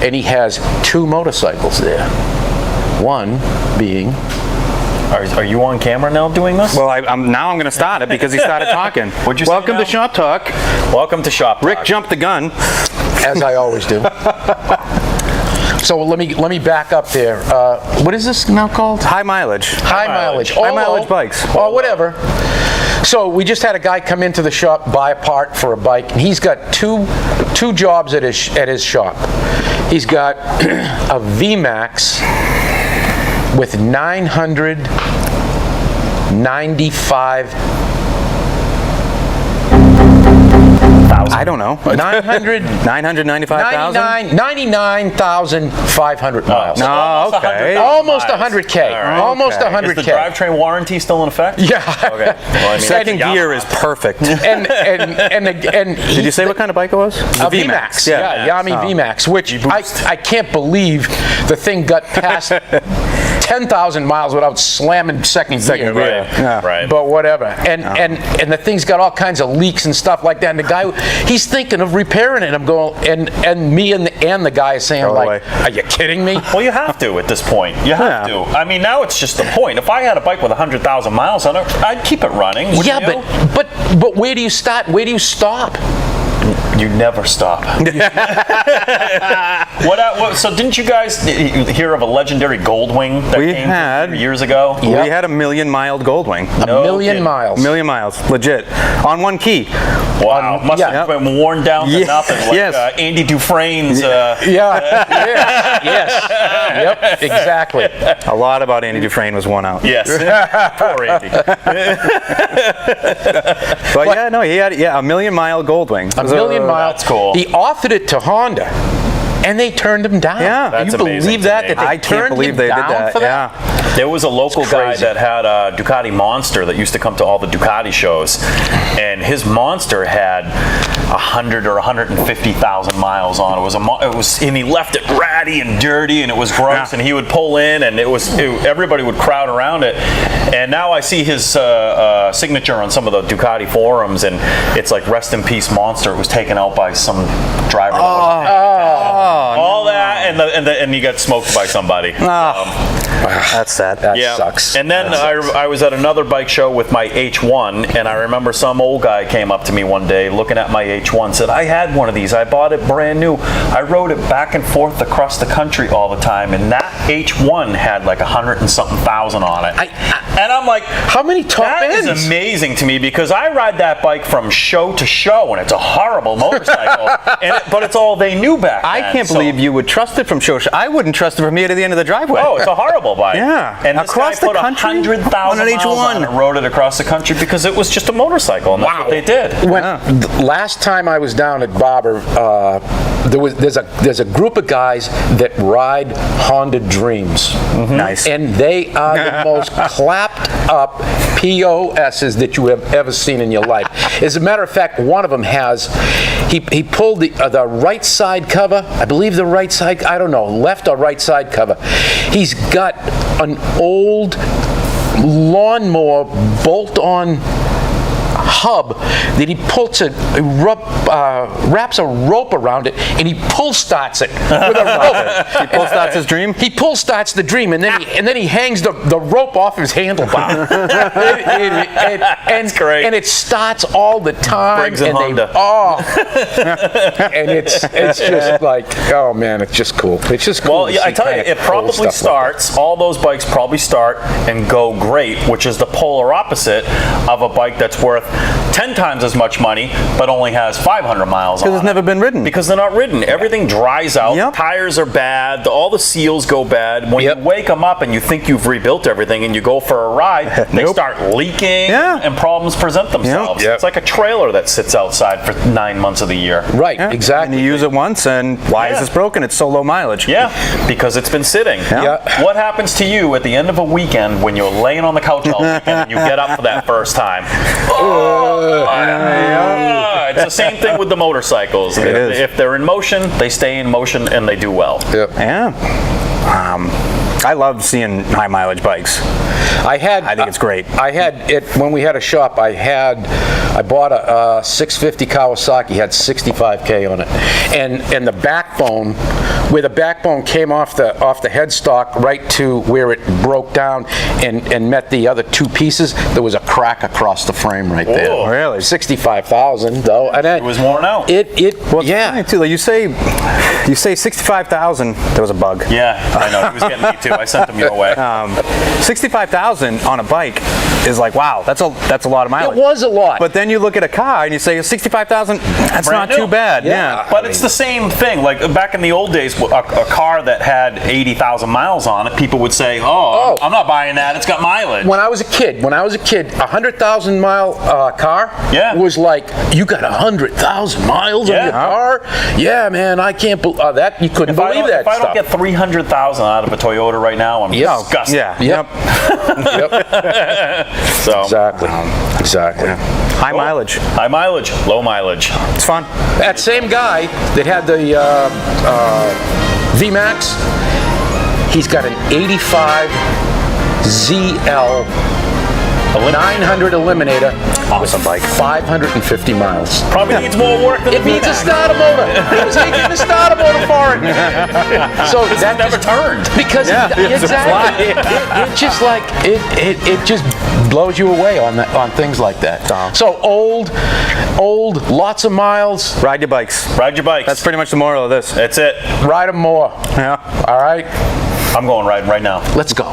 and he has 2 motorcycles there. One being... Are you on camera now doing this? Well, I'm going to start it because he started talking. What'd you say Welcome now? to Shop Talk. Welcome to Shop Talk. Rick jumped the gun. As I always do. So let me back up there. What is this now called? High mileage. High mileage. High mileage bikes. Or whatever. So we just had a guy come into the shop, buy a part for a bike, and he's got two jobs at his shop. He's got a VMAX with 995. I don't know. 995,000? 99,500 miles. No, okay. Almost 100K. Right. Almost Okay. 100K. Is the drivetrain warranty still in effect? Yeah. Okay. Well, I mean, Second that's a gear Yamaha. is perfect. and Did you say what kind of bike it was? A VMAX. Yeah, Yami VMAX, which I can't believe the thing got past 10,000 miles without slamming second gear. Right. Yeah. Right. But whatever. And the thing's got all kinds of leaks and stuff like that. And the guy, he's thinking of repairing it. I'm going, and me and the guy is saying, Go like, away. are you kidding me? Well, you have to at this point. You have Yeah. to. I mean, now it's just the point. If I had a bike with 100,000 miles on it, I'd keep it running. Wouldn't Yeah, you? but where do you start? Where do you stop? You never stop. So didn't you guys hear of a legendary Goldwing that We came had. years ago? Yeah. We had a 1,000,000-mile Goldwing. A million kidding. miles. 1,000,000 miles, legit. On one key. Wow, must yeah. have been worn down to Yeah. nothing. Like Yes. Andy Dufresne's. Yes. Yep. Exactly. A lot about Andy Dufresne was worn out. Yes. Poor Andy. But yeah, no, he had a 1,000,000-mile Goldwing. A million miles. That's cool. He offered it to Honda, and they turned him down. Yeah. That's you amazing believe to that? me. That they I can't turned believe him they did down that. for that? Yeah. There was a local It's guy crazy. that had a Ducati Monster that used to come to all the Ducati shows, and his Monster had 100 or 150,000 miles on it. And he left it ratty and dirty, and it was gross. And he would pull in, and everybody would crowd around it. And now I see his signature on some of the Ducati forums, and it's like "Rest in Peace, Monster." It was taken out by some driver. All that, and he got smoked by somebody. That's sad. That sucks. And then I was at another bike show with my H1, and I remember some old guy came up to me one day looking at my H1, said, I had one of these. I bought it brand new. I rode it back and forth across the country all the time, and that H1 had like 100 and something thousand on it. And I'm like, how many top that ends? is amazing to me, because I ride that bike from show to show, and it's a horrible motorcycle, but it's all they knew back then. I can't believe you would trust it from show. I wouldn't trust it from here to the end of the driveway. Oh, it's a horrible bike. Yeah. And this Across guy the put country? 100,000 On an miles on it, H1. rode it across the country because it was just a motorcycle, and that's what they did. Last time I was down at Barber, there's a group of guys that ride Honda Dreams. Nice. And they are the most clapped up POSs that you have ever seen in your life. As a matter of fact, one of them he pulled the right side cover, I believe the right side, I don't know, left or right side cover. He's got an old lawnmower bolt-on hub that he wraps a rope around it, and he pull starts it with a rope. He pull starts his Dream? He pull starts the Dream, and then he hangs the rope off his handlebar. That's great. And it starts all the time. Briggs and Honda. And it's just like, oh man, it's just cool. It's just cool. Well, yeah, I tell you, it probably starts, all those bikes probably start and go great, which is the polar opposite of a bike that's worth 10 times as much money, but only has 500 miles on it. Because it's never been ridden. Because they're not ridden. Everything dries out. Yep. Tires are bad. All the seals go bad. When you wake them up and you think you've rebuilt everything and you go for a ride, they start leaking and problems present themselves. Yep. It's like a trailer that sits outside for 9 months of the year. Right, Yeah. exactly. And you use it once, and why is this broken? It's so low mileage. Yeah, because it's been sitting. Yeah. What happens to you at the end of a weekend when you're laying on the couch all weekend and you get up for that first time? It's the same thing with the motorcycles. It is. If they're in motion, they stay in motion and they do well. Yeah. I love seeing high mileage bikes. I think it's great. I had it when we had a shop. I bought a 650 Kawasaki, had 65K on it, and the backbone where the backbone came off the headstock right to where it broke down and met the other two pieces, there was a crack across the frame right there. Oh, really? 65,000 though. And It was worn out. Well, it's yeah. funny, too. Like you say 65,000. There was a bug. Yeah, I know. He was getting me too. I sent him your way. 65,000 on a bike is like, wow, that's a lot of mileage. It was a lot. But then you look at a car and you say 65,000. That's Brand not new. too bad. Yeah. But it's the same thing. Like back in the old days, a car that had 80,000 miles on it, people would say, "Oh, I'm not buying that. It's got mileage." when I was a kid, a 100,000 mile car Yeah. was like, you got 100,000 miles on Yeah. your car? Yeah, man, I can't believe that. You couldn't If I believe don't, that if I stuff. don't get 300,000 out of a Toyota right now, I'm Yeah. disgusted. Yeah. Yep. Yep. So Exactly. Exactly. High mileage. high mileage, low mileage. It's fun. That same guy that had the VMAX, he's got an 85 ZL 900 Eliminator Awesome with bike. 550 miles. Probably needs more work than It the needs a VMAX. starter motor. He was getting a starter motor for it. So that Never turned. because Yeah, it's a exactly, it just like it just blows you away on things like that. So old, lots of miles. Ride your bikes. Ride your bikes. That's pretty much the moral of this. That's it. Ride them more. Yeah. All right, I'm going riding right now. let's go.